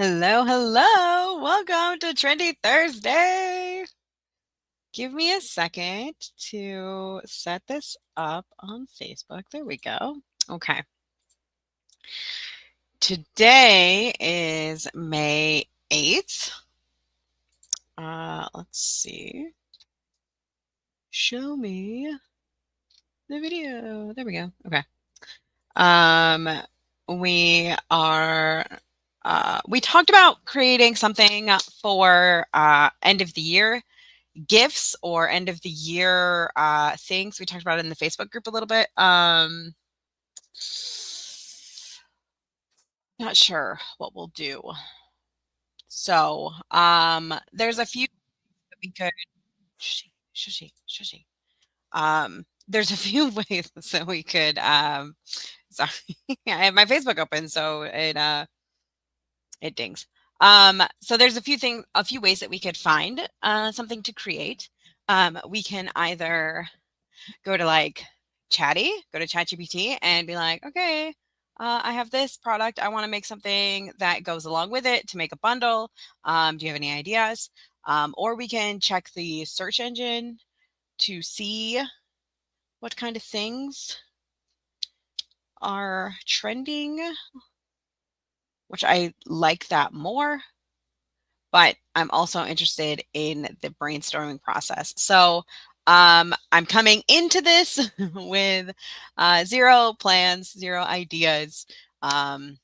Hello, hello. Welcome to Trendy Thursday. Give me a second to set this up on Facebook. There we go. Okay. Today is May 8th. Let's see. Show me the video. There we go. Okay. Um, we are we talked about creating something for end of the year gifts or end of the year things. We talked about it in the Facebook group a little bit. Not sure what we'll do. So there's a few that we could shushy. There's a few ways that we could sorry. I have my Facebook open, so it dings. So there's a few ways that we could find something to create. We can either go to go to ChatGPT and be like, okay, I have this product. I want to make something that goes along with it to make a bundle. Do you have any ideas? Or we can check the search engine to see what kind of things are trending, which I like that more. But I'm also interested in the brainstorming process. So I'm coming into this with zero plans, zero ideas. Well,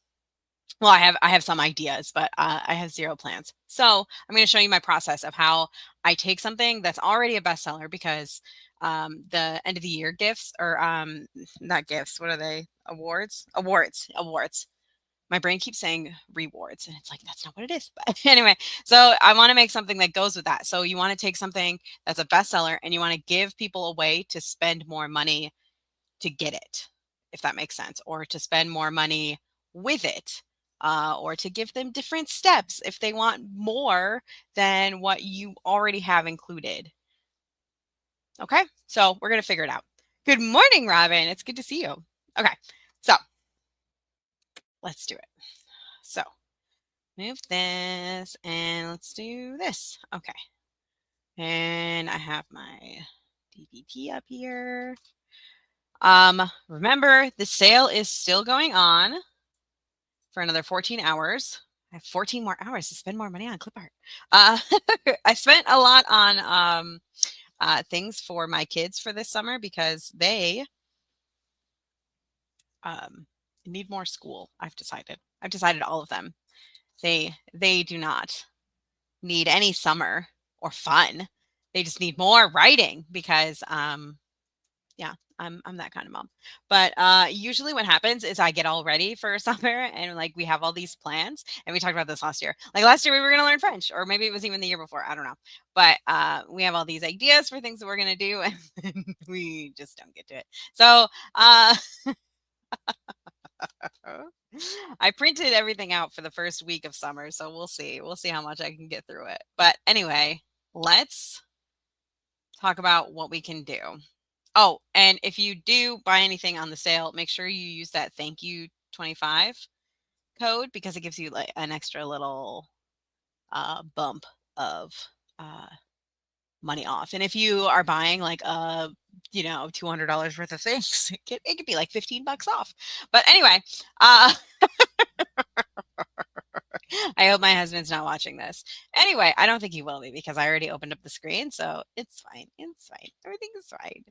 I have some ideas, but I have zero plans. So I'm going to show you my process of how I take something that's already a bestseller because the end of the year gifts or not gifts, what are they? Awards. My brain keeps saying rewards, and it's like, that's not what it is. But anyway, so I want to make something that goes with that. So you want to take something that's a bestseller and you want to give people a way to spend more money to get it, if that makes sense, or to spend more money with it, or to give them different steps if they want more than what you already have included. Okay, so we're going to figure it out. Good morning, Robin. It's good to see you. Okay, so let's do it. So move this and let's do this. Okay. And I have my DPP up here. Remember the sale is still going on for another 14 hours. I have 14 more hours to spend more money on clip art. Uh, I spent a lot on things for my kids for this summer because they um, need more school. I've decided all of them. They do not need any summer or fun. They just need more writing because yeah, I'm that kind of mom. But usually what happens is I get all ready for summer and like we have all these plans and we talked about this last year. Like last year we were going to learn French or maybe it was even the year before, I don't know. But we have all these ideas for things that we're going to do and we just don't get to it. So I printed everything out for the first week of summer, so we'll see. We'll see how much I can get through it. But anyway, let's talk about what we can do. Oh, and if you do buy anything on the sale, make sure you use that thank you 25 code because it gives you like an extra little bump of uh, money off. And if you are buying like $200 worth of things, it could be like 15 bucks off. But anyway, I hope my husband's not watching this. Anyway, I don't think he will be because I already opened up the screen, so it's fine. It's fine. Everything is fine.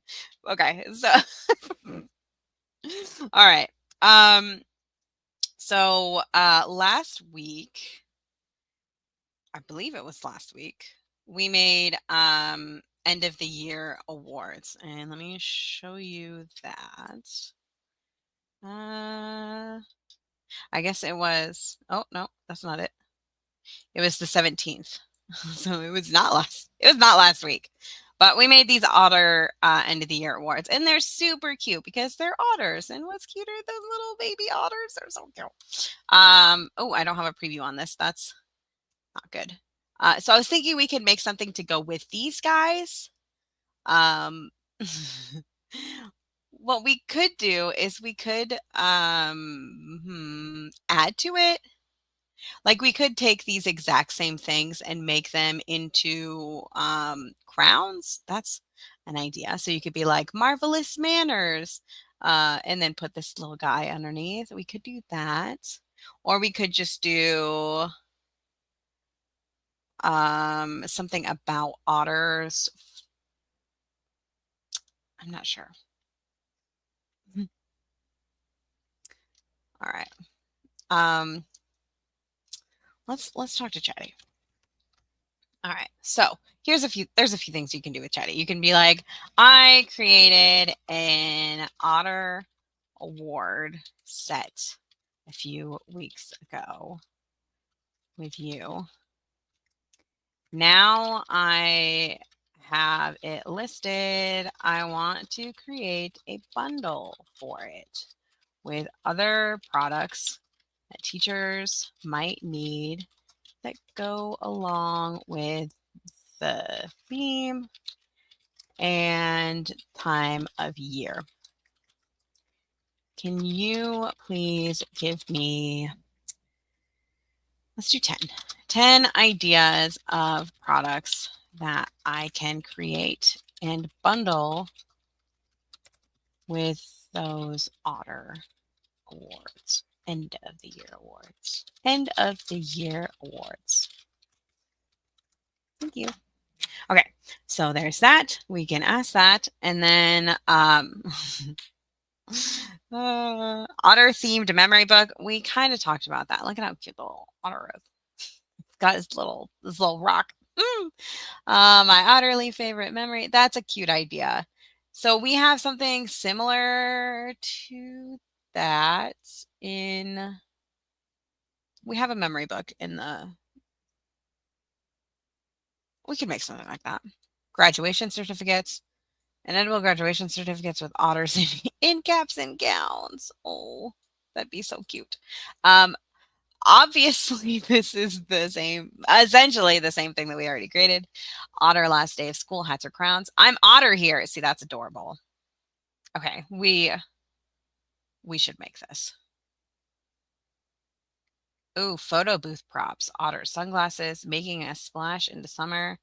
Okay, so all right. So last week, I believe it was last week, we made end of the year awards. And let me show you that. I guess it was, oh no, that's not it. It was the 17th. So it was not last week. But we made these otter end of the year awards, and they're super cute because they're otters. And what's cuter than little baby otters? They're so cute. Oh, I don't have a preview on this. That's not good. So I was thinking we could make something to go with these guys. Um, what we could do is we could add to it Like we could take these exact same things and make them into crowns. That's an idea. So you could be like marvelous manners, and then put this little guy underneath. We could do that, or we could just do something about otters. I'm not sure. Mhm. All right. Um, let's talk to Chatty. All right. So there's a few things you can do with Chatty. You can be like, I created an otter award set a few weeks ago with you. Now I have it listed. I want to create a bundle for it with other products that teachers might need that go along with the theme and time of year. Can you please give me, let's do 10. 10 ideas of products that I can create and bundle with those otter awards. End of the year awards. End of the year awards. Thank you. Okay, so there's that. We can ask that. And then otter themed memory book. We kind of talked about that. Look at how cute the little otter is. It's got this little rock. Mm. My utterly favorite memory. That's a cute idea. So we have something similar to that in. We have a memory book in the. We could make something like that. Graduation certificates. And edible graduation certificates with otters in caps and gowns. Oh, that'd be so cute. Um, Obviously, this is essentially the same thing that we already created. Otter last day of school, hats or crowns. I'm Otter here. See, that's adorable. Okay, we should make this. Ooh, photo booth props. Otter sunglasses, making a splash into summer.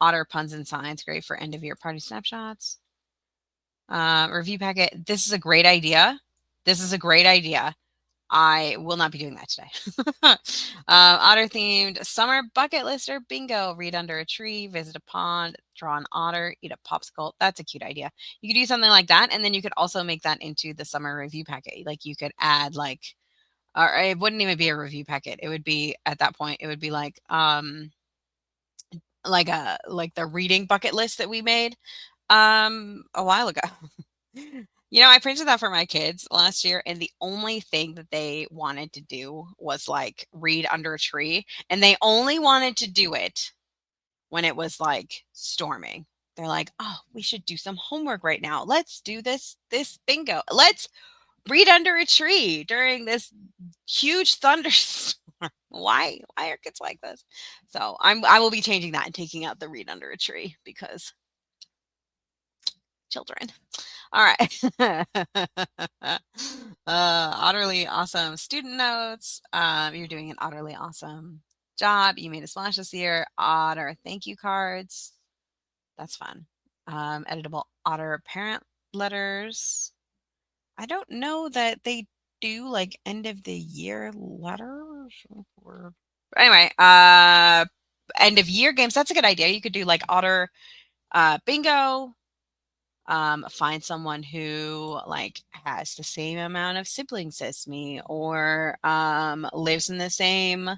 Otter puns and signs, great for end of year party snapshots. Review packet. This is a great idea. This is a great idea. I will not be doing that today. Otter themed summer bucket lister bingo. Read under a tree, visit a pond, draw an otter, eat a popsicle. That's a cute idea. You could do something like that, and then you could also make that into the summer review packet. Like you could add or it wouldn't even be a review packet. It would be at that point. It would be like the reading bucket list that we made a while ago. You know, I printed that for my kids last year, and the only thing that they wanted to do was like read under a tree, and they only wanted to do it when it was like storming. They're like, "Oh, we should do some homework right now. Let's do this bingo. Let's read under a tree during this huge thunderstorm." Why are kids like this? So I will be changing that and taking out the read under a tree because children. All right. Utterly awesome student notes. You're doing an utterly awesome job. You made a splash this year. Otter thank you cards. That's fun. Editable otter parent letters. I don't know that they do like end of the year letters. Anyway, end of year games. That's a good idea. You could do like otter bingo. Find someone who like has the same amount of siblings as me or lives in the same.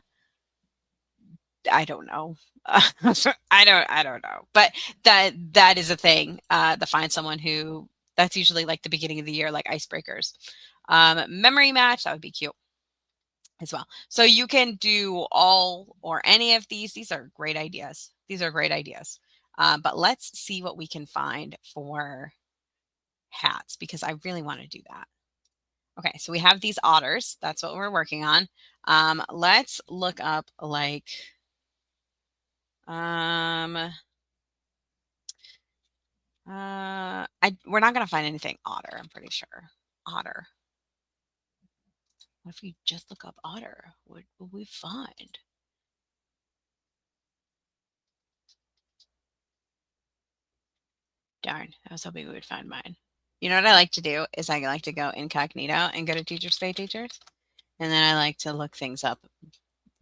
I don't know. I don't know. But that is a thing. To find someone who that's usually like the beginning of the year, like icebreakers. Memory match, that would be cute as well. So you can do all or any of these. These are great ideas. These are great ideas. But let's see what we can find for hats because I really want to do that. Okay, so we have these otters. That's what we're working on. Let's look up like we're not gonna find anything otter, I'm pretty sure. Otter. What if we just look up otter? What will we find? Darn, I was hoping we would find mine. You know what I like to do is I like to go incognito and go to Teachers Pay Teachers. And then I like to look things up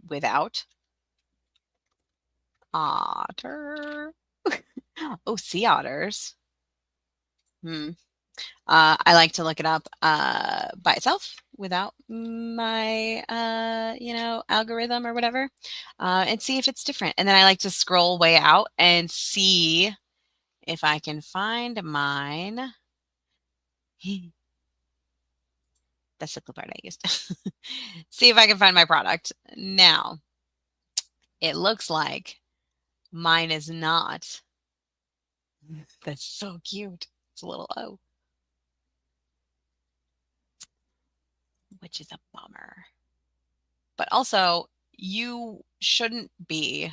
without otter. Oh, sea otters. Hmm. I like to look it up by itself without my, algorithm or whatever, and see if it's different. And then I like to scroll way out and see if I can find mine. That's the clip art I used. See if I can find my product. Now, it looks like mine is not. That's so cute. It's a little O, which is a bummer. But also, you shouldn't be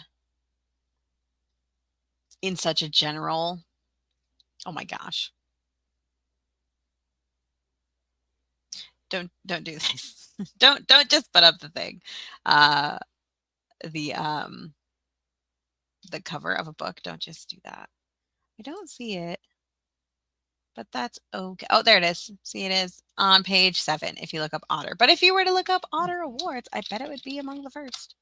in such a general. Oh my gosh. Don't do this. Don't just put up the thing. Uh the um the cover of a book. Don't just do that. I don't see it, but that's okay. Oh, there it is. See, it is on page 7 if you look up otter. But if you were to look up otter awards, I bet it would be among the first.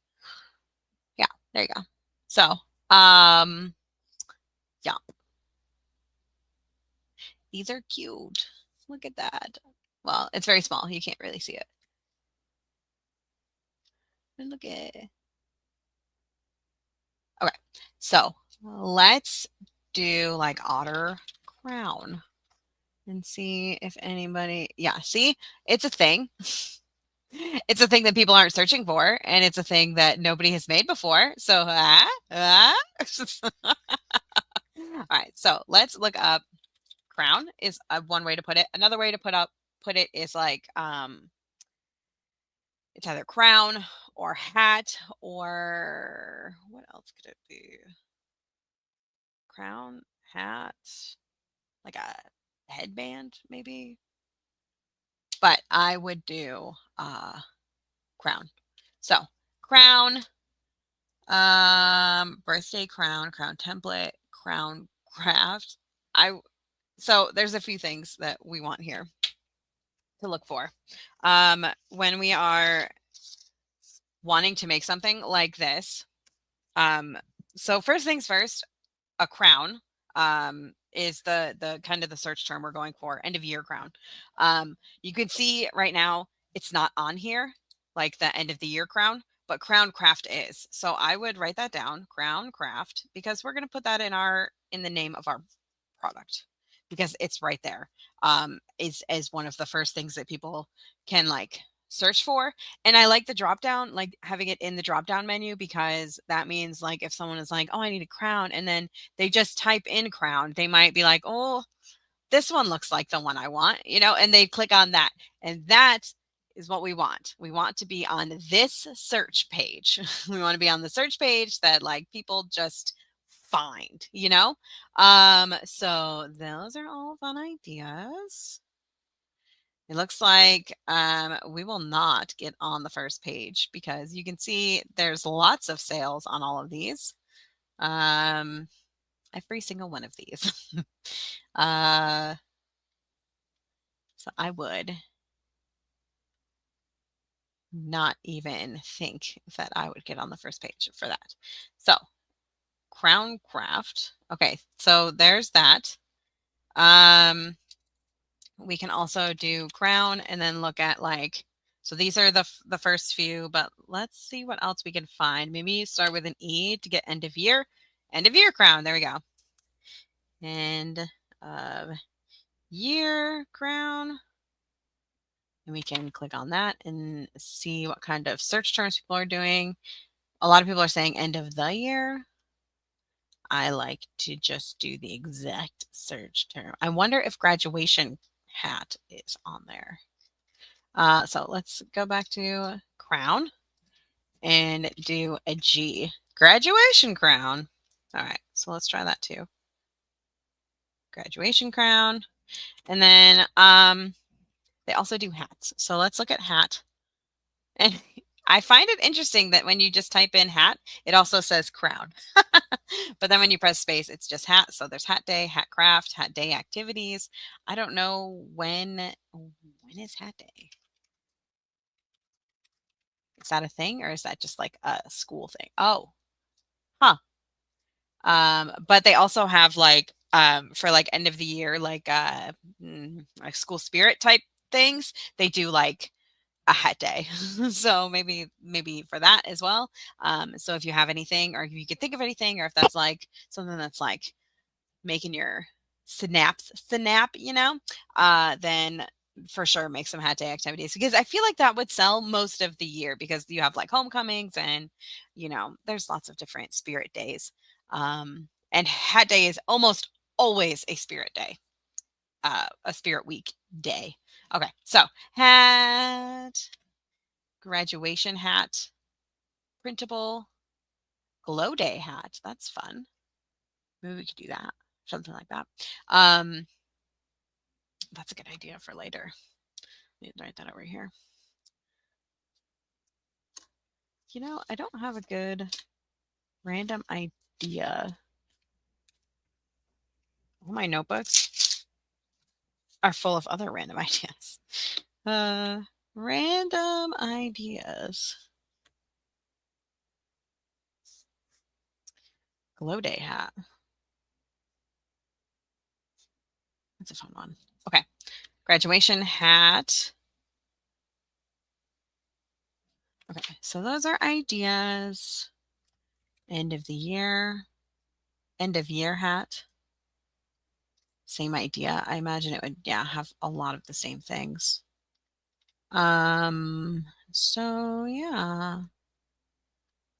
Yeah, there you go. So, yeah, these are cute. Look at that. Well, it's very small. You can't really see it. And look at. Okay, so let's do like otter crown and see if anybody. Yeah, see, it's a thing. It's a thing that people aren't searching for, and it's a thing that nobody has made before. So, all right. So let's look up crown is one way to put it. Another way to put it is like it's either crown or hat or what else could it be? Crown, hat, like a headband, maybe. But I would do crown. So crown, birthday crown, crown template, crown craft. I so there's a few things that we want here to look for. When we are wanting to make something like this. So first things first, a crown is the kind of the search term we're going for, end of year crown. You can see right now it's not on here, like the end of the year crown, but crown craft is. So I would write that down, crown craft, because we're going to put that in the name of our product because it's right there. Is as one of the first things that people can like search for. And I like the drop down, like having it in the drop down menu, because that means like if someone is like, oh, I need a crown, and then they just type in crown, they might be like, oh, this one looks like the one I want, and they click on that. And that is what we want. We want to be on this search page. We want to be on the search page that like people just find. So those are all fun ideas. It looks like we will not get on the first page because you can see there's lots of sales on all of these. Every single one of these. uh, so I would not even think that I would get on the first page for that. So crown craft. Okay, so there's that. We can also do crown and then look at like, so these are the first few, but let's see what else we can find. Maybe start with an E to get end of year crown. There we go. End of year crown. And we can click on that and see what kind of search terms people are doing. A lot of people are saying end of the year. I like to just do the exact search term. I wonder if graduation hat is on there. So let's go back to crown and do a G. Graduation crown. All right, so let's try that too. Graduation crown. And then they also do hats. So let's look at hat. And I find it interesting that when you just type in hat, it also says crown. But then when you press space, it's just hat. So there's hat day, hat craft, hat day activities. I don't know when is hat day? Is that a thing or is that just like a school thing? Oh, huh. But they also have like for like end of the year, like school spirit type things. They do like a hat day. So maybe for that as well. So if you have anything or if you can think of anything or if that's like something that's like making your synapse snap, then for sure make some hat day activities because I feel like that would sell most of the year because you have like homecomings and there's lots of different spirit days. And hat day is almost always a spirit day, a spirit week day. Okay, so hat, graduation hat, printable, glow day hat. That's fun. Maybe we could do that, something like that. Um, that's a good idea for later. Let me write that over here. I don't have a good random idea. All my notebooks are full of other random ideas. Random ideas. Glow day hat. That's a fun one. Okay. Graduation hat. Okay. So those are ideas. End of the year. End of year hat. Same idea. I imagine it would, yeah, have a lot of the same things. So yeah,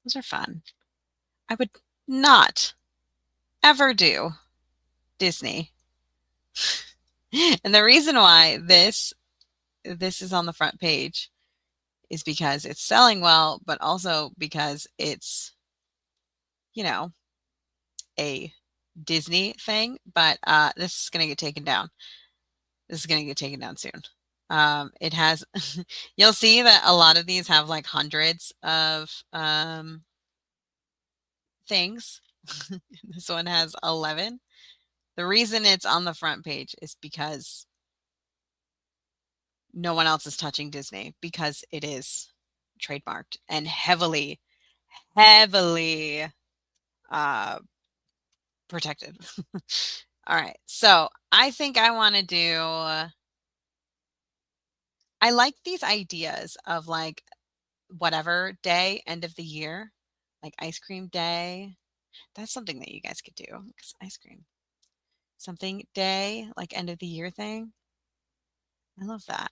those are fun. I would not ever do Disney. And the reason why this is on the front page is because it's selling well, but also because it's, you know, a Disney thing, but this is going to get taken down. This is going to get taken down soon. It has, you'll see that a lot of these have like hundreds of things. This one has 11. The reason it's on the front page is because no one else is touching Disney because it is trademarked and heavily uh, protected. All right. So I think I want to do, I like these ideas of like whatever day, end of the year, like ice cream day. That's something that you guys could do because ice cream. Something day, like end of the year thing. I love that.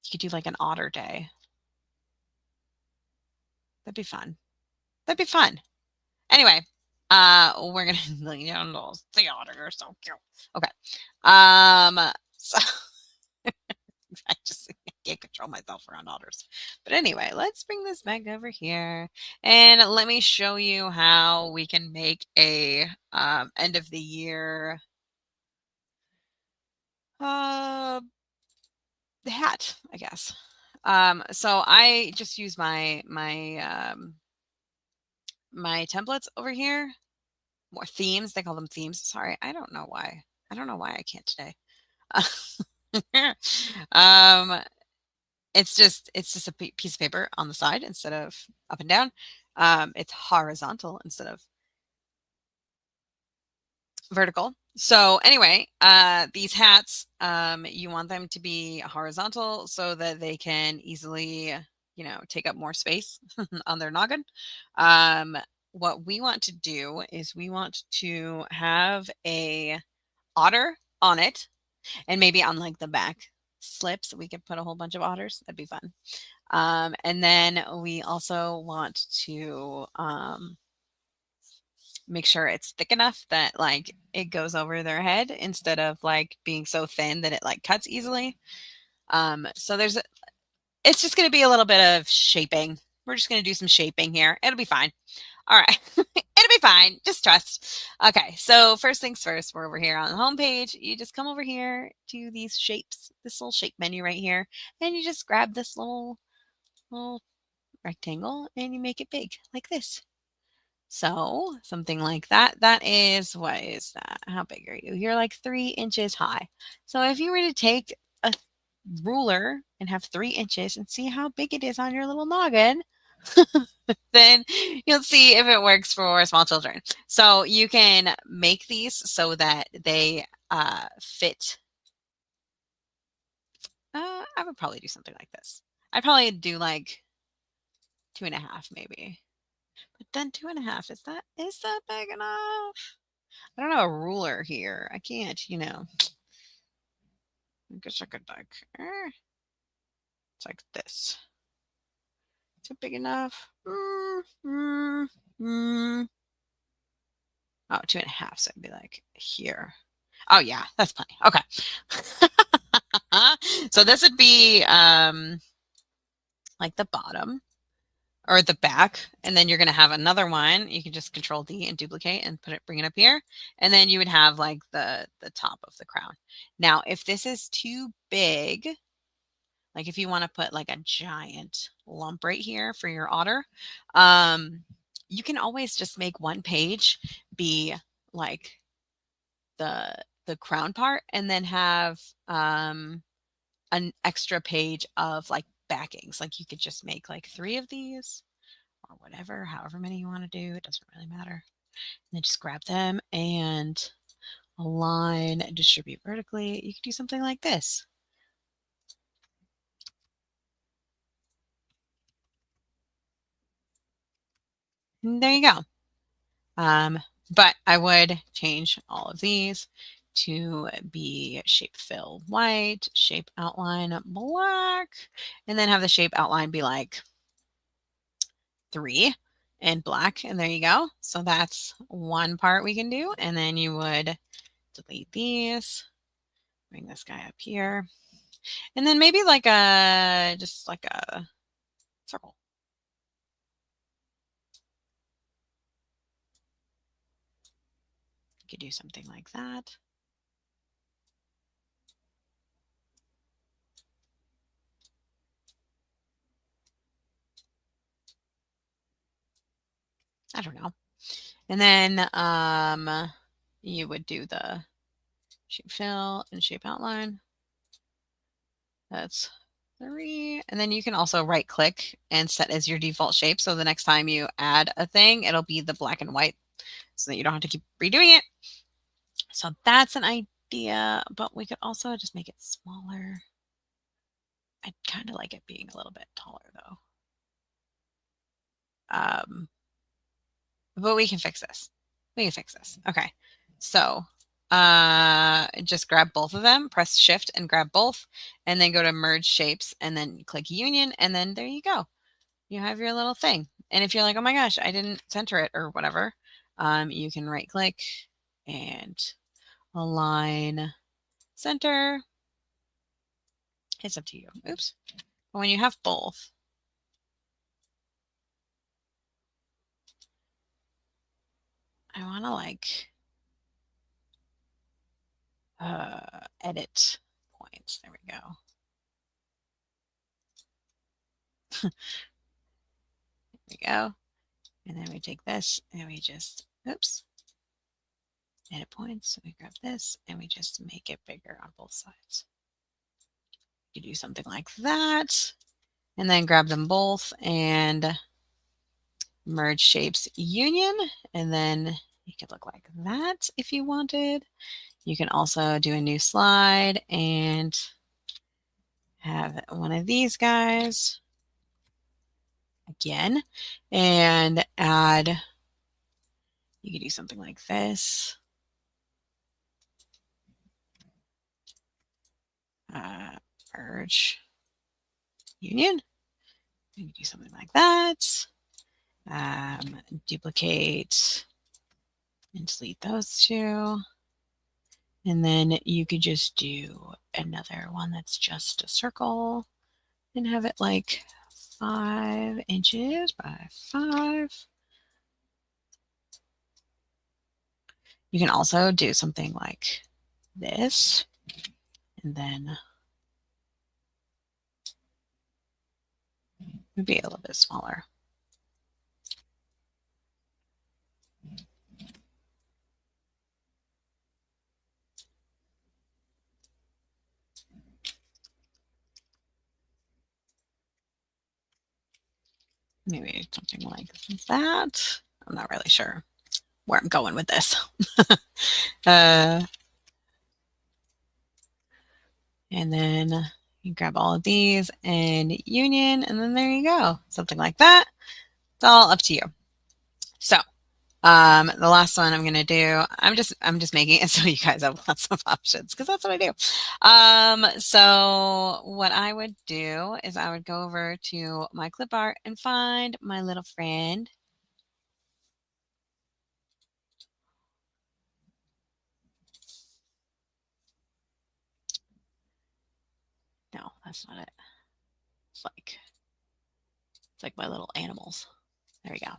You could do like an otter day. That'd be fun. That'd be fun. Anyway, we're gonna the otter. You're so cute. Okay. So I just can't control myself around otters. But anyway, let's bring this back over here and let me show you how we can make a end of the year uh hat, I guess. So I just use my templates over here. More themes, they call them themes. Sorry, I don't know why. I don't know why I can't today. um, it's just a piece of paper on the side instead of up and down. It's horizontal instead of vertical. So anyway, these hats, you want them to be horizontal so that they can easily, take up more space on their noggin. What we want to do is we want to have a otter on it, and maybe on like the back slips, we could put a whole bunch of otters. That'd be fun. And then we also want to make sure it's thick enough that like it goes over their head instead of like being so thin that it like cuts easily. So it's just going to be a little bit of shaping. We're just going to do some shaping here. It'll be fine. All right. It'll be be fine. Just trust. Okay, so first things first, we're over here on the home page. You just come over here to these shapes, this little shape menu right here, and you just grab this little rectangle and you make it big like this. So something like that. That is, what is that? How big are you? You're like 3 inches high. So if you were to take a ruler and have 3 inches and see how big it is on your little noggin, then you'll see if it works for small children. So you can make these so that they fit. I would probably do something like this. I'd probably do like 2.5 maybe. But then 2.5, is that big enough? I don't have a ruler here. I can't. I guess I could like, it's like this. Is it big enough? Mm. Oh, 2.5. So it'd be like here. Oh yeah, that's plenty. Okay. So this would be like the bottom or the back, and then you're gonna have another one. You can just Control D and duplicate and bring it up here, and then you would have like the top of the crown. Now, if this is too big, like if you want to put like a giant lump right here for your otter, you can always just make one page be like the crown part, and then have an extra page of like backings. Like you could just make like 3 of these or whatever, however many you want to do. It doesn't really matter. And then just grab them and align, distribute vertically. You could do something like this. And there you go. But I would change all of these to be shape fill white, shape outline black, and then have the shape outline be like 3 and black. And there you go. So that's one part we can do. And then you would delete these, bring this guy up here, and then maybe like just like a circle. You could do something like that. I don't know. And then you would do the shape fill and shape outline. That's 3. And then you can also right click and set as your default shape. So the next time you add a thing, it'll be the black and white so that you don't have to keep redoing it. So that's an idea, but we could also just make it smaller. I'd kind of like it being a little bit taller though. But we can fix this. We can fix this. Okay. So just grab both of them, press shift and grab both, and then go to merge shapes and then click union, and then there you go. You have your little thing. And if you're like, oh my gosh, I didn't center it or whatever, you can right click and align center. It's up to you. Oops. But when you have both, I want to like edit points. There we go. There we go. And then we take this and we just, oops, edit points. So we grab this and we just make it bigger on both sides. You do something like that, and then grab them both and merge shapes union, and then you could look like that if you wanted. You can also do a new slide and have one of these guys again and add, you could do something like this. Merge union. You can do something like that. Duplicate and delete those two. And then you could just do another one that's just a circle and have it like 5 inches by 5. You can also do something like this, and then maybe a little bit smaller. Maybe something like that. I'm not really sure where I'm going with this. uh, and then you grab all of these and union, and then there you go. Something like that. It's all up to you. So the last one I'm gonna do, I'm just making it so you guys have lots of options because that's what I do. So what I would do is I would go over to my clip art and find my little friend. No, that's not it. It's like my little animals. There we go.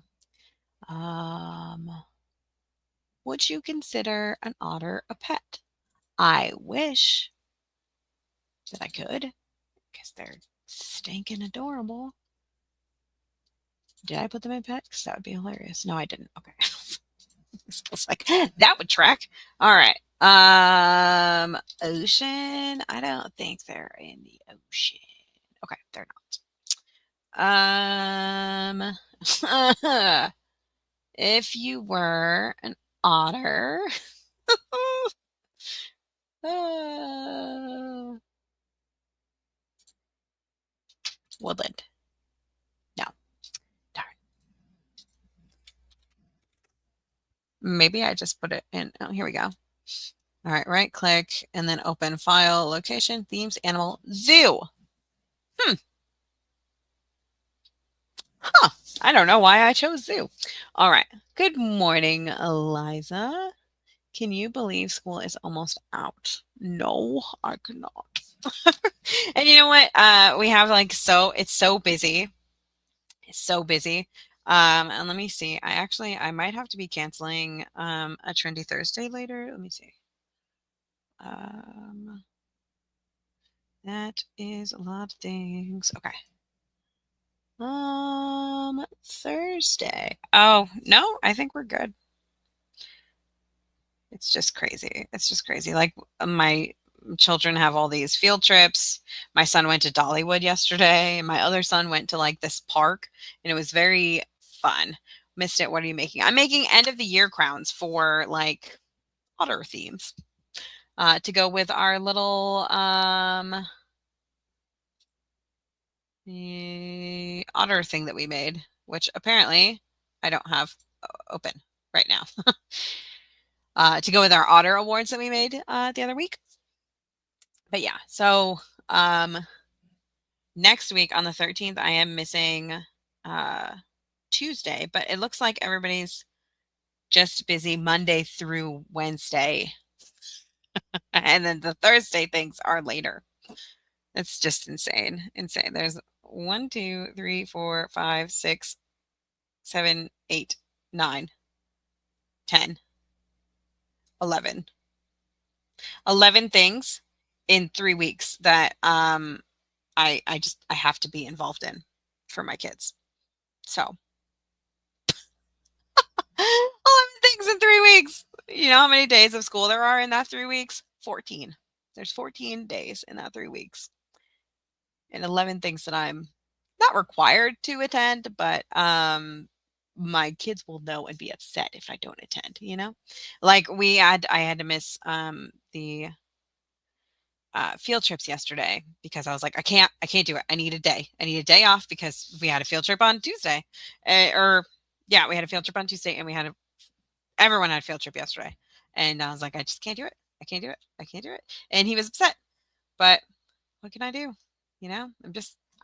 Would you consider an otter a pet? I wish that I could, because they're stinking adorable. Did I put them in pet? Because that would be hilarious. No, I didn't. Okay. So it's like that would track. All right. Ocean. I don't think they're in the ocean. Okay, they're not. If you were an otter, woodland. No, darn. Maybe I just put it in. Oh, here we go. All right, right click and then open file, location, themes, animal, zoo. Huh. I don't know why I chose zoo. All right. Good morning, Eliza. Can you believe school is almost out? No, I cannot. And you know what? We have like it's so busy. It's so busy. And let me see. I might have to be canceling a Trendy Thursday later. Let me see. Um, that is a lot of things. Okay. Thursday. Oh, no, I think we're good. It's just crazy. It's just crazy. Like my children have all these field trips. My son went to Dollywood yesterday. My other son went to like this park and it was very fun. Missed it. What are you making? I'm making end of the year crowns for like otter themes. To go with our little the otter thing that we made, which apparently I don't have open right now. To go with our otter awards that we made the other week. But yeah, so next week on the 13th, I am missing Tuesday, but it looks like everybody's just busy Monday through Wednesday. And then the Thursday things are later. It's just insane. Insane. There's 1, 2, 3, 4, 5, 6, 7, 8, 9, 10, 11. 11 things in 3 weeks that I have to be involved in for my kids. So 11 things in 3 weeks. You know how many days of school there are in that 3 weeks? 14. There's 14 days in that 3 weeks. And 11 things that I'm not required to attend, but my kids will know and be upset if I don't attend, you know? Like I had to miss the field trips yesterday because I was like, I can't do it. I need a day. I need a day off because we had a field trip on Tuesday. We had a field trip on Tuesday and everyone had a field trip yesterday. And I was like, I just can't do it. I can't do it. I can't do it. And he was upset. But what can I do? You know,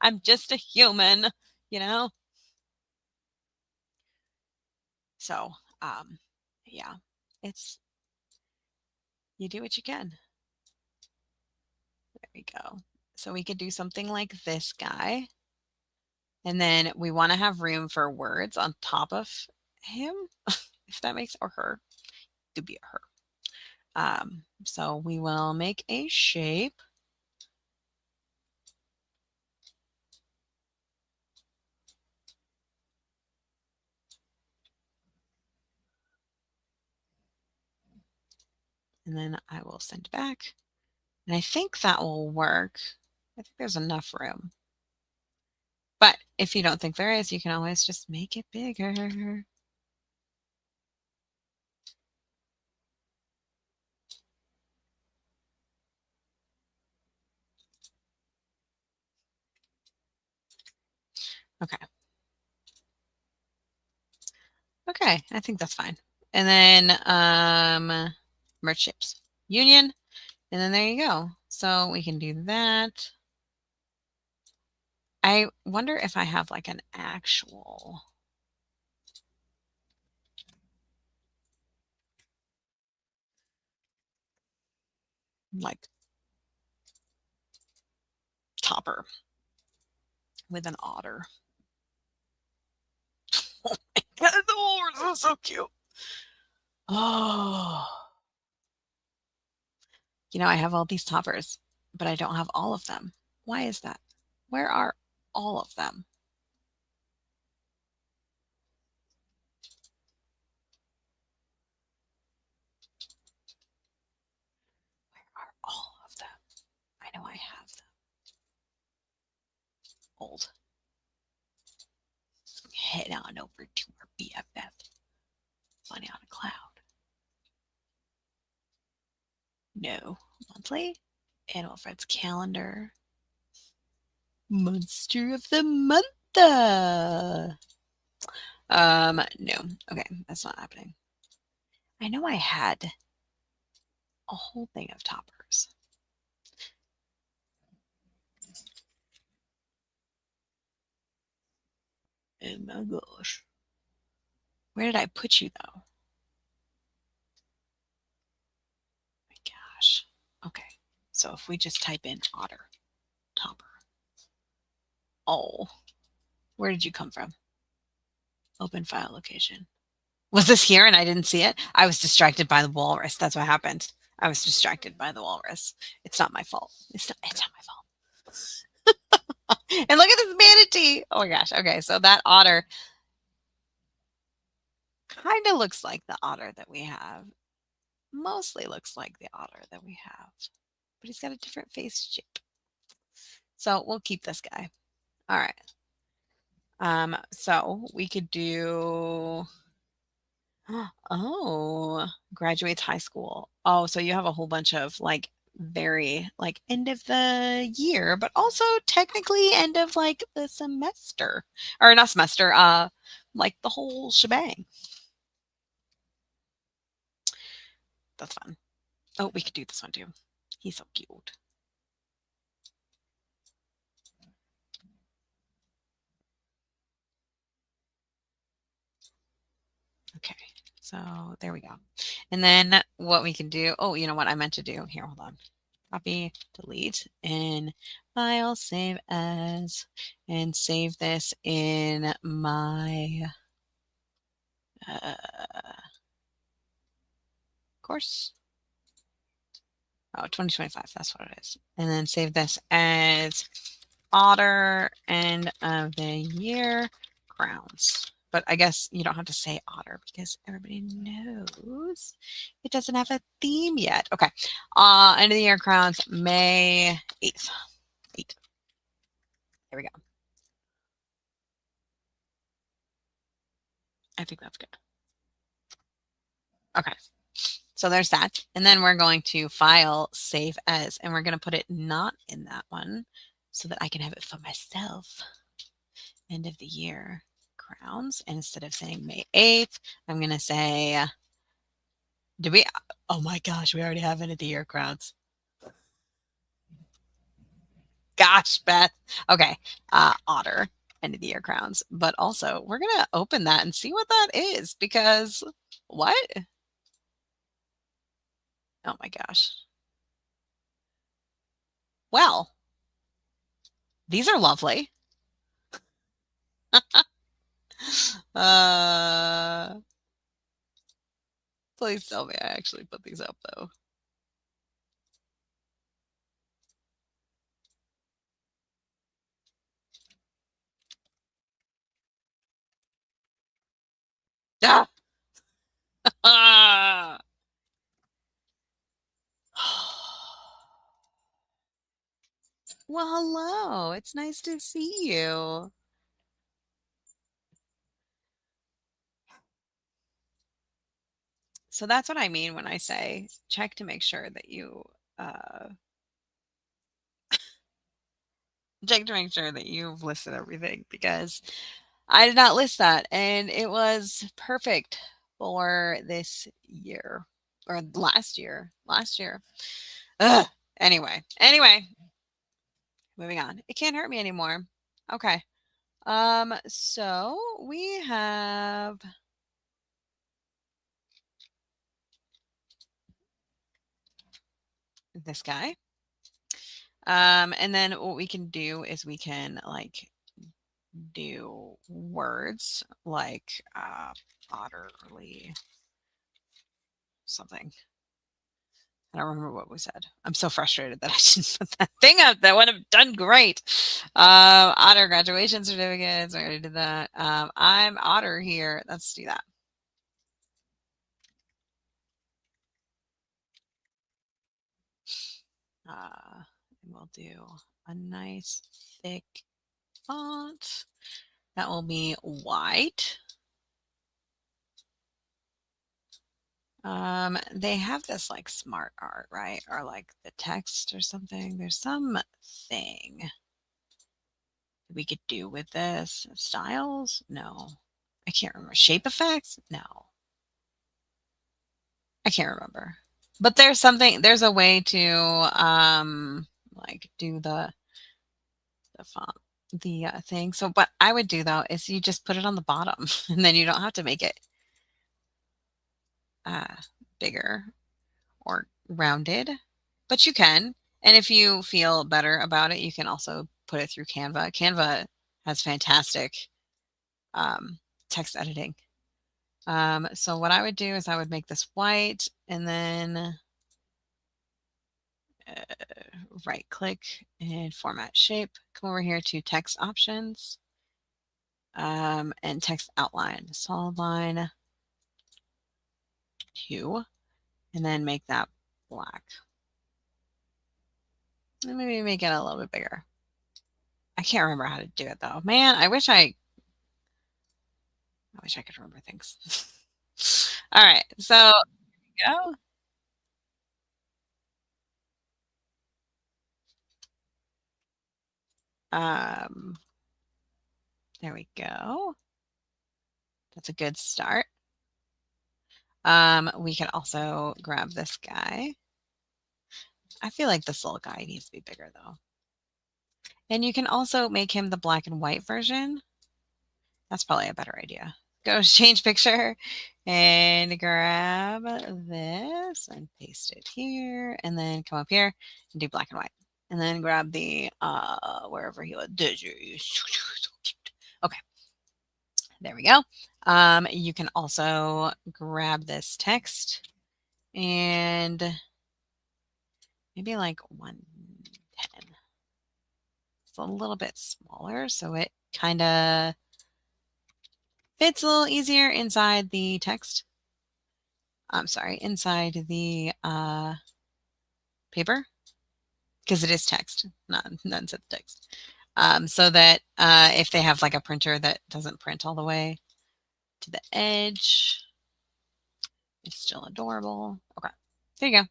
I'm just a human, you know? So, yeah, it's, you do what you can. There we go. So we could do something like this guy. And then we want to have room for words on top of him, if that makes, or her. could be a her. So we will make a shape. And then I will send back. And I think that will work. I think there's enough room. But if you don't think there is, you can always just make it bigger. Okay. Okay, I think that's fine. And then merge shapes. Union. And then there you go. So we can do that. I wonder if I have like an actual like topper with an otter. Oh my God, the horse is so cute. Oh, I have all these toppers, but I don't have all of them. Why is that? Where are all of them? Where are all of them? I know I have them. Old. Head on over to our BFF. Funny on a cloud. No. Monthly? Animal Friends calendar. Monster of the month. No. Okay, that's not happening. I know I had a whole thing of toppers. Oh my gosh. Where did I put you though? My gosh. Okay. So if we just type in otter, topper. Oh, where did you come from? Open file location. Was this here and I didn't see it? I was distracted by the walrus. That's what happened. I was distracted by the walrus. It's not my fault. It's not my fault. And look at this manatee. Oh my gosh. Okay, so that otter kind of looks like the otter that we have. Mostly looks like the otter that we have. But he's got a different face shape. So we'll keep this guy. All right. So we could do oh, graduates high school. Oh, so you have a whole bunch of like very like end of the year, but also technically end of like the semester. Or not semester, like the whole shebang. That's fun. Oh, we could do this one too. He's so cute. Okay, so there we go. And then what we can do, oh, you know what I meant to do? Here, hold on. Copy, delete, and file, save as, and save this in my course. Oh, 2025, that's what it is. And then save this as otter end of the year crowns. But I guess you don't have to say otter because everybody knows it doesn't have a theme yet. Okay. End of the year crowns, May 8th. 8th. There we go. I think that's good. Okay. So there's that. And then we're going to file save as, and we're going to put it not in that one so that I can have it for myself. End of the year crowns. And instead of saying May 8th, I'm going to say, did we? Oh my gosh, we already have end of the year crowns. Gosh, Beth. Okay. Otter, end of the year crowns. But also, we're going to open that and see what that is because what? Oh my gosh. Well, these are lovely. Uh, Please tell me I actually put these up though. Ah! Ah! Well, hello. It's nice to see you. So that's what I mean when I say check to make sure that you uh check to make sure that you've listed everything because I did not list that and it was perfect for this year or last year. Last year. Ugh. Anyway, moving on. It can't hurt me anymore. Okay. So we have this guy. And then what we can do is we can like do words like utterly something. I don't remember what we said. I'm so frustrated that I didn't put that thing up. That would have done great. Otter graduation certificates. I already did that. I'm Otter here. Let's do that. And we'll do a nice thick font. That will be white. They have this like smart art, right? Or like the text or something. There's some thing we could do with this. Styles? No. I can't remember. Shape effects? No. I can't remember. But there's something, there's a way to like do the font, the thing. So what I would do though is you just put it on the bottom and then you don't have to make it uh bigger or rounded, but you can. And if you feel better about it, you can also put it through Canva. Canva has fantastic text editing. So what I would do is I would make this white and then right click and format shape. Come over here to text options and text outline, solid line 2, and then make that black. And maybe make it a little bit bigger. I can't remember how to do it though. Man, I wish I could remember things. All right, so go. Um, there we go. That's a good start. We can also grab this guy. I feel like this little guy needs to be bigger though. And you can also make him the black and white version. That's probably a better idea. Go to change picture and grab this and paste it here and then come up here and do black and white. And then grab the wherever he was. Okay, there we go. You can also grab this text and maybe like 110. It's a little bit smaller, so it kind of fits a little easier inside the text. I'm sorry, inside the paper because it is text, not none-set text. So that if they have like a printer that doesn't print all the way to the edge, it's still adorable. Okay, there you go.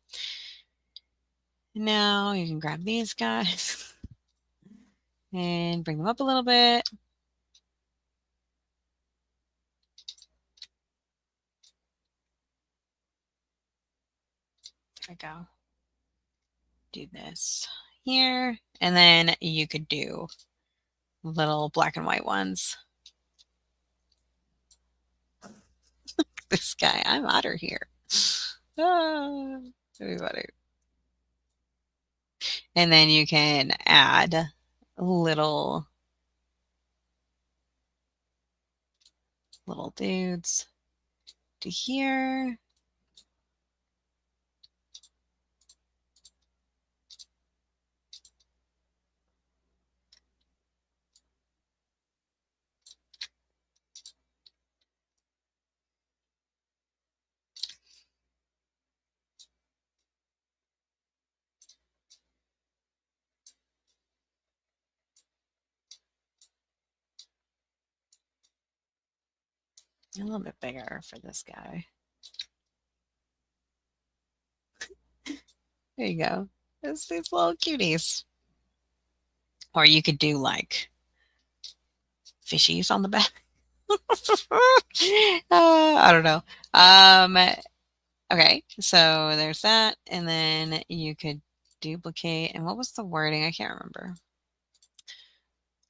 Now you can grab these guys and bring them up a little bit. There we go. Do this here, and then you could do little black and white ones. This guy, I'm out of here. Ah, everybody. And then you can add little dudes to here. A little bit bigger for this guy. There you go. It's these little cuties. Or you could do like fishies on the back. I don't know. Um, okay, so there's that. And then you could duplicate. And what was the wording? I can't remember.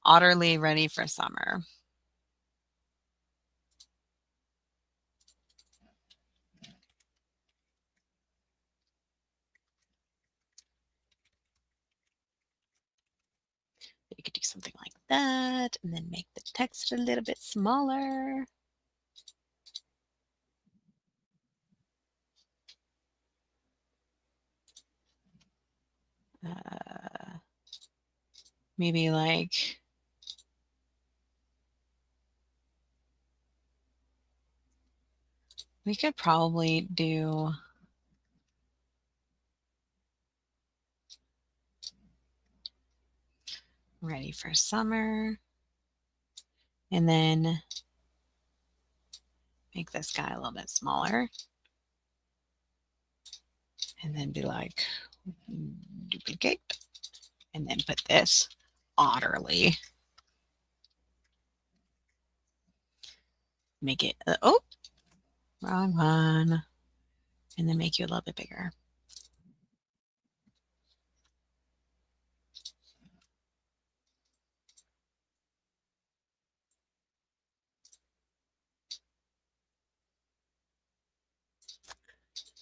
Utterly ready for summer. You could do something like that and then make the text a little bit smaller. Maybe like we could probably do ready for summer and then make this guy a little bit smaller and then be like duplicate and then put this utterly. Make it, oh, wrong one. And then make you a little bit bigger.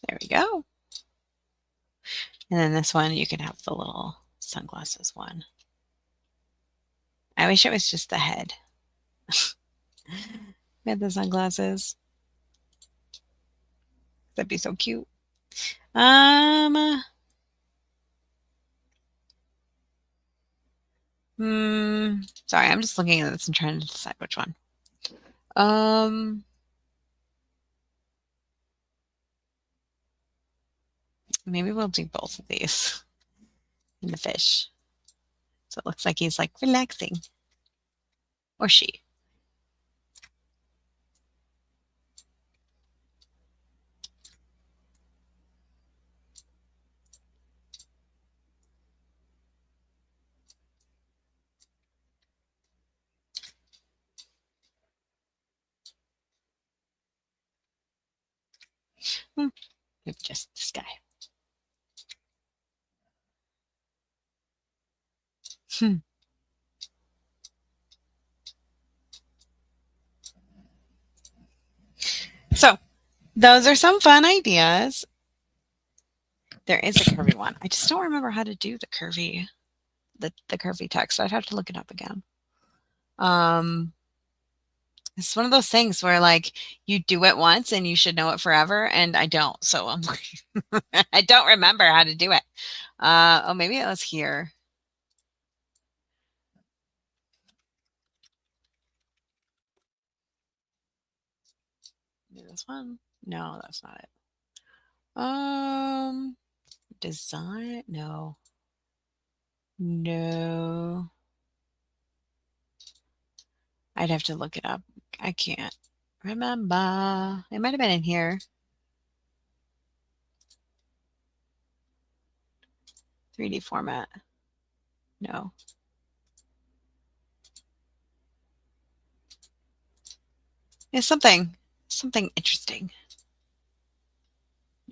There we go. And then this one, you can have the little sunglasses one. I wish it was just the head. With the sunglasses. That'd be so cute. Sorry, I'm just looking at this and trying to decide which one. Maybe we'll do both of these in the fish. So it looks like he's like relaxing. Or she. Maybe just this guy. So those are some fun ideas. There is a curvy one. I just don't remember how to do the curvy text. I'd have to look it up again. It's one of those things where like you do it once and you should know it forever, and I don't. So I'm like, I don't remember how to do it. Oh, maybe it was here. Maybe this one. No, that's not it. Design? No. No. I'd have to look it up. I can't remember. It might have been in here. 3D format. No. It's something interesting.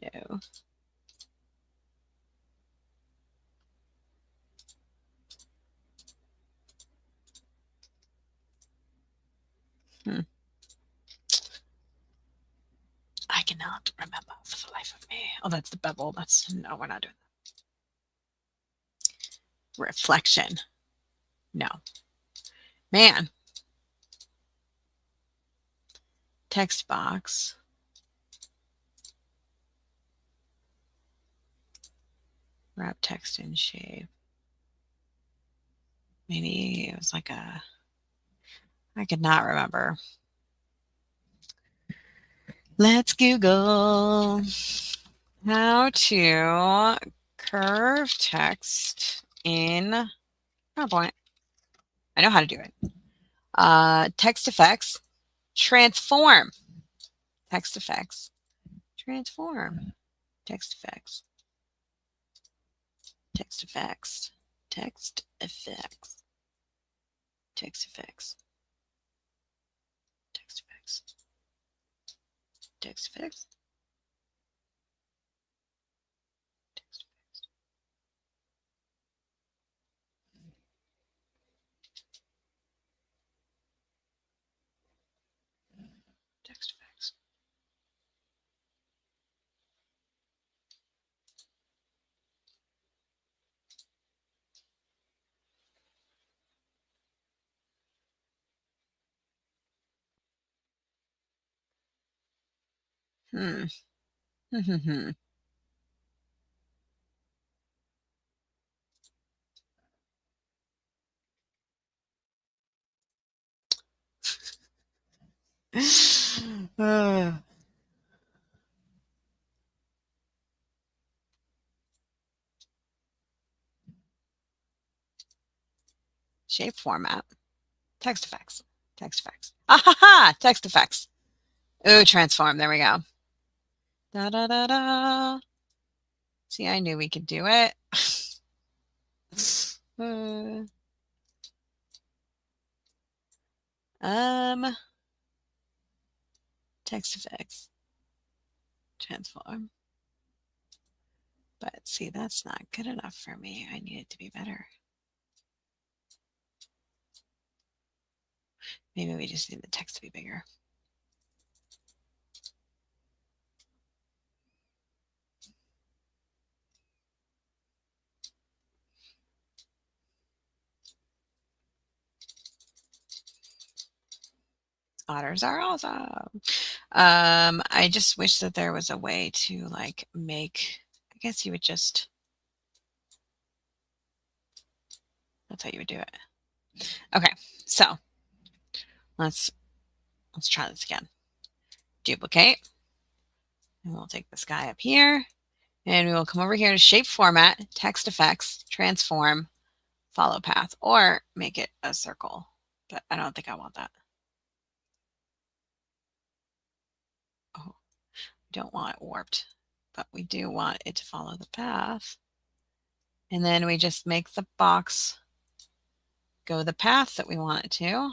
No. I cannot remember for the life of me. Oh, that's the bevel. No, we're not doing that. Reflection. No. Man. Text box. Wrap text in shape. Maybe it was like I could not remember. Let's Google how to curve text in PowerPoint. I know how to do it. Text effects. Transform. Text effects. Transform. Text effects. Text effects. Text effects. Text effects. Text effects. Text effects. Text effects. Text effects. Hmm. Shape format. Text effects. Text effects. Ah ha ha! Text effects. Ooh, transform. There we go. Da da da da. See, I knew we could do it. Uh, um, text effects. Transform. But see, that's not good enough for me. I need it to be better. Maybe we just need the text to be bigger. Otters are awesome. I just wish that there was a way to like make, I guess you would just, that's how you would do it. Okay, so let's try this again. Duplicate. And we'll take this guy up here. And we will come over here to shape format, text effects, transform, follow path, or make it a circle. But I don't think I want that. Oh, we don't want it warped, but we do want it to follow the path. And then we just make the box go the path that we want it to.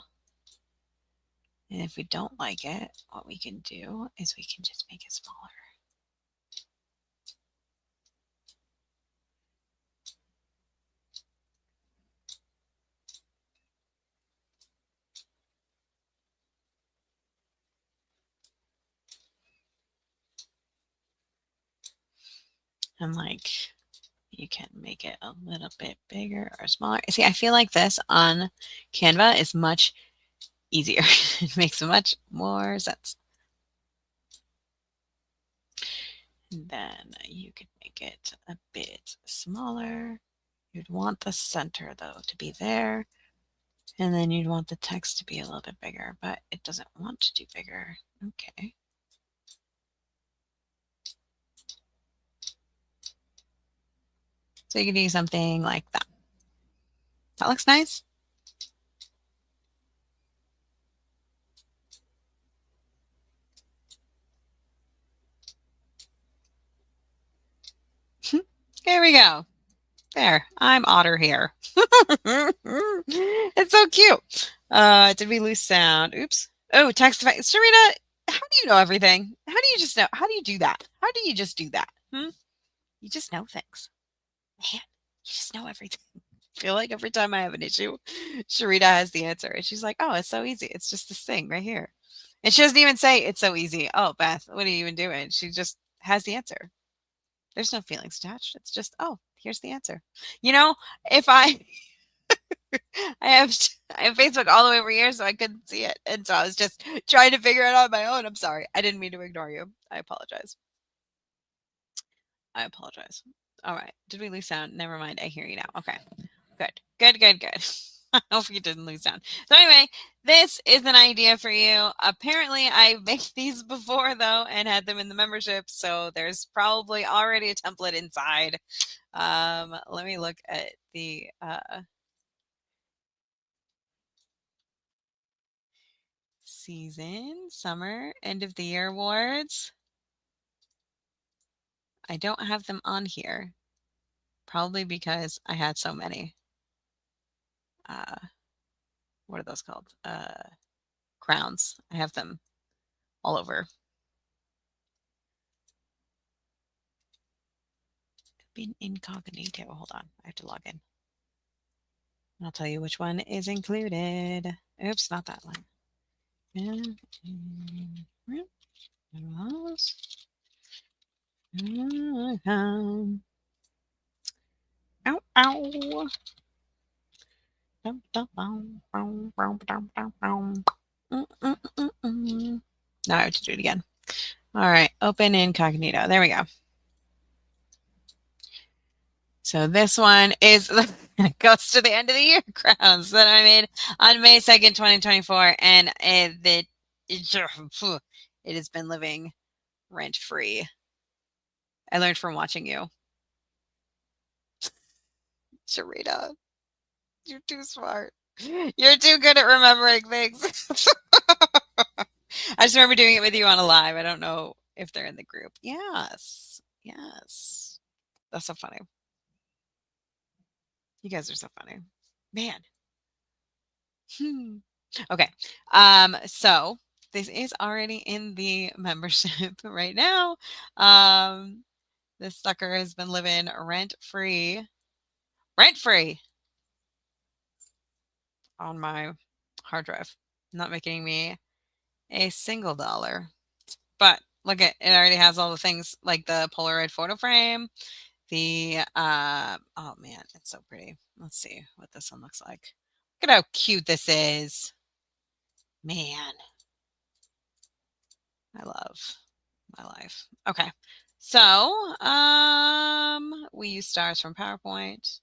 And if we don't like it, what we can do is we can just make it smaller. And like, you can make it a little bit bigger or smaller. See, I feel like this on Canva is much easier. It makes much more sense. And then you could make it a bit smaller. You'd want the center though to be there. And then you'd want the text to be a little bit bigger, but it doesn't want to do bigger. Okay. So you can do something like that. That looks nice. Here we go. There, I'm Otter here. It's so cute. Did we lose sound? Oops. Oh, text effect. Sarita, how do you know everything? How do you just know? How do you do that? How do you just do that? You just know things. Man, you just know everything. I feel like every time I have an issue, Sharita has the answer. And she's like, oh, it's so easy. It's just this thing right here. And she doesn't even say it's so easy. Oh, Beth, what are you even doing? She just has the answer. There's no feelings attached. It's just, oh, here's the answer. You know, if I I have I have Facebook all the way over here, so I couldn't see it. And so I was just trying to figure it out on my own. I'm sorry. I didn't mean to ignore you. I apologize. I apologize. All right. Did we lose sound? Never mind. I hear you now. Okay. Good. Good, good, good. I hope you didn't lose sound. So anyway, this is an idea for you. Apparently, I made these before though and had them in the membership, so there's probably already a template inside. Let me look at the season, summer, end of the year awards. I don't have them on here, probably because I had so many. Uh, what are those called? Crowns. I have them all over. Been incognito. Hold on. I have to log in. I'll tell you which one is included. Oops, not that one. Ow, ow. Now I have to do it again. All right, open incognito. There we go. So this one is it goes to the end of the year crowns that I made on May 2nd, 2024. And it has been living rent free. I learned from watching you. Sharita, you're too smart. You're too good at remembering things. I just remember doing it with you on a live. I don't know if they're in the group. Yes. Yes. That's so funny. You guys are so funny. Man. Okay. So this is already in the membership right now. This sucker has been living rent free on my hard drive, not making me a single dollar. But look at it, already has all the things like the Polaroid photo frame, the oh man, it's so pretty. Let's see what this one looks like. Look at how cute this is. Man, I love my life. Okay. So, we use stars from PowerPoint.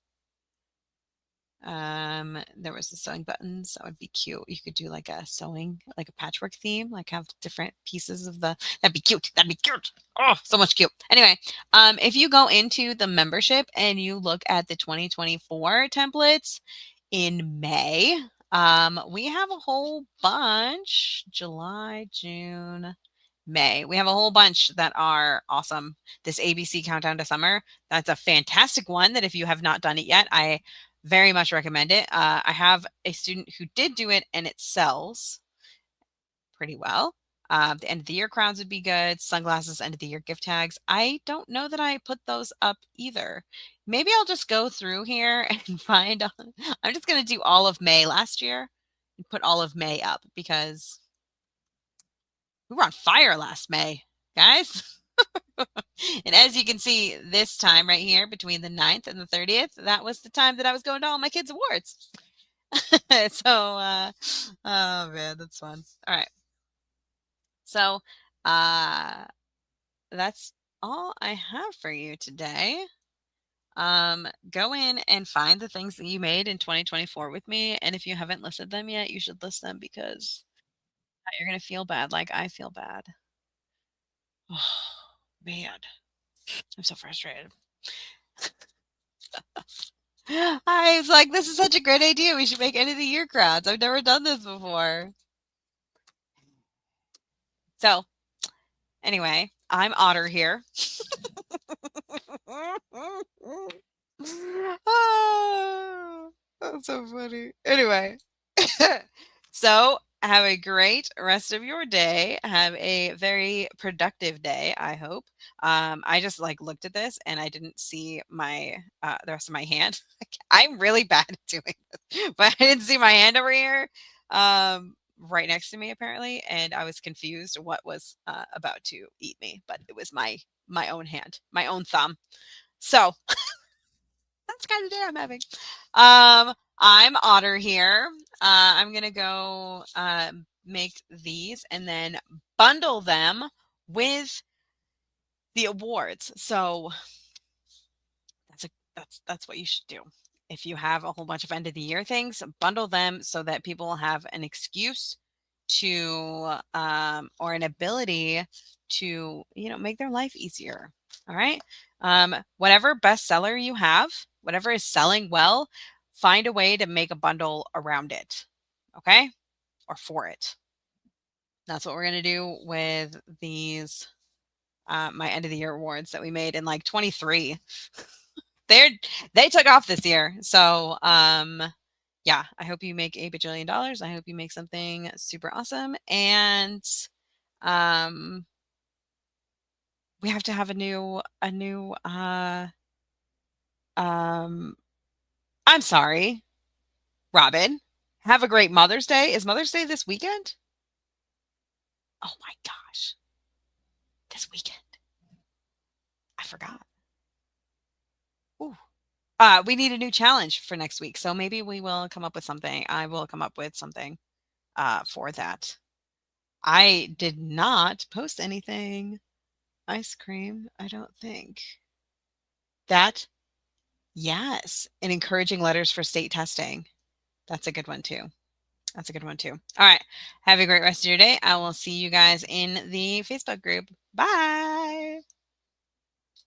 There was the sewing buttons. That would be cute. You could do like a sewing, like a patchwork theme, like have different pieces of that'd be cute. That'd be cute. Oh, so much cute. Anyway, if you go into the membership and you look at the 2024 templates in May, we have a whole bunch, July, June, May. We have a whole bunch that are awesome. This ABC Countdown to Summer, that's a fantastic one that if you have not done it yet, I very much recommend it. I have a student who did do it and it sells pretty well. The end of the year crowns would be good. Sunglasses, end of the year gift tags. I don't know that I put those up either. Maybe I'll just go through here and find. I'm just going to do all of May last year and put all of May up because we were on fire last May, guys. And as you can see, this time right here between the 9th and the 30th, that was the time that I was going to all my kids' awards. So, oh man, that's fun. All right. So, that's all I have for you today. Go in and find the things that you made in 2024 with me. And if you haven't listed them yet, you should list them because you're going to feel bad like I feel bad. Oh, man. I'm so frustrated. I was like, this is such a great idea. We should make end of the year crowds. I've never done this before. So, anyway, I'm Otter here. Oh, that's so funny. Anyway, so have a great rest of your day. Have a very productive day, I hope. I just like looked at this and I didn't see my the rest of my hand. I'm really bad at doing this, but I didn't see my hand over here. Right next to me apparently, and I was confused what was about to eat me, but it was my own hand, my own thumb. So that's kind of day I'm having. I'm Otter here. I'm gonna go make these and then bundle them with the awards. So that's what you should do. If you have a whole bunch of end of the year things, bundle them so that people will have an excuse to or an ability to make their life easier. All right. Whatever bestseller you have, whatever is selling well, find a way to make a bundle around it. Okay. Or for it. That's what we're going to do with these my end of the year awards that we made in like 23. They're they took off this year. So, yeah, I hope you make a bajillion dollars. I hope you make something super awesome. And um, we have to have a new um I'm sorry, Robin. Have a great Mother's Day. Is Mother's Day this weekend? Oh my gosh. This weekend. I forgot. Ooh. We need a new challenge for next week. So maybe we will come up with something. I will come up with something for that. I did not post anything. Ice cream, I don't think. That, yes. And encouraging letters for state testing. That's a good one too. That's a good one too. All right. Have a great rest of your day. I will see you guys in the Facebook group. Bye.